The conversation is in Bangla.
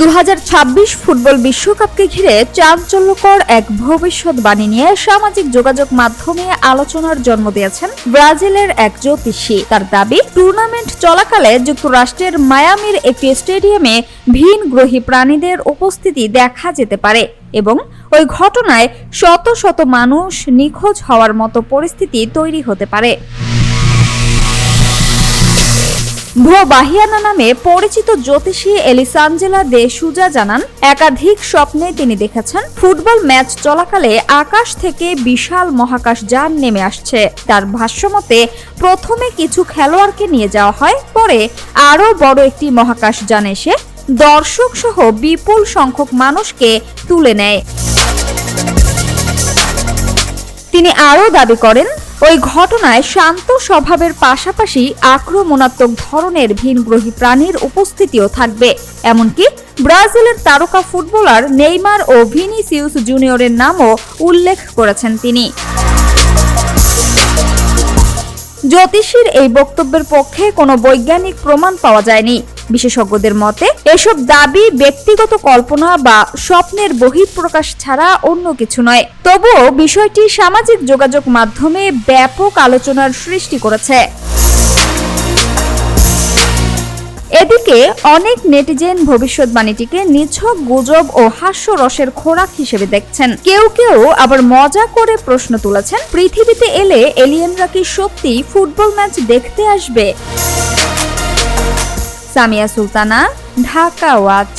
2026 ফুটবল বিশ্বকাপকে ঘিরে চাঞ্চল্যকর এক ভবিষ্যৎবাণী নিয়ে সামাজিক যোগাযোগ মাধ্যমে আলোচনার জন্ম দিয়েছেন ব্রাজিলের এক জ্যোতিষী। তার দাবি, টুর্নামেন্ট চলাকালে যুক্তরাষ্ট্রের মায়ামির একটি স্টেডিয়ামে ভিনগ্রহী প্রাণীদের উপস্থিতি দেখা যেতে পারে এবং ওই ঘটনায় শত শত মানুষ নিখোঁজ হওয়ার মতো পরিস্থিতি তৈরি হতে পারে। ভো বাহিয়ানা নামে পরিচিত জ্যোতিষী এলিসাঞ্জেলা দে সুজা জানান, একাধিক স্বপ্নে তিনি দেখেছেন ফুটবল ম্যাচ চলাকালে আকাশ থেকে বিশাল মহাকাশ যান নেমে আসছে। তার ভাষ্যমতে প্রথমে কিছু খেলোয়াড়কে নিয়ে যাওয়া হয়, পরে আরও বড় একটি মহাকাশ যান এসে দর্শক সহ বিপুল সংখ্যক মানুষকে তুলে নেয়। তিনি আরও দাবি করেন, ওই ঘটনায় শান্ত স্বভাবের পাশাপাশি আক্রমণাত্মক ধরনের ভিনগ্রহী প্রাণীর উপস্থিতিও থাকবে। এমনকি ব্রাজিলের তারকা ফুটবলার নেইমার ও ভিনিসিয়াস জুনিয়রের নামও উল্লেখ করেছেন তিনি। জ্যোতিষীর এই বক্তব্যের পক্ষে কোনো বৈজ্ঞানিক প্রমাণ পাওয়া যায়নি। বিশেষজ্ঞদের মতে এসব দাবি ব্যক্তিগত কল্পনা বা স্বপ্নের বহিঃপ্রকাশ ছাড়া অন্য কিছু নয়। তবুও বিষয়টি সামাজিক যোগাযোগ মাধ্যমে ব্যাপক আলোচনার সৃষ্টি করেছে। এদিকে অনেক নেটিজেন ভবিষ্যৎবাণীটিকে নিছক গুজব ও হাস্যরসের খোরাক হিসেবে দেখছেন। কেউ কেউ আবার মজা করে প্রশ্ন তুলেছেন, পৃথিবীতে এলে এলিয়েনরা কি সত্যি ফুটবল ম্যাচ দেখতে আসবে? সামিয়া সুলতানা, ঢাকা ওয়াচ।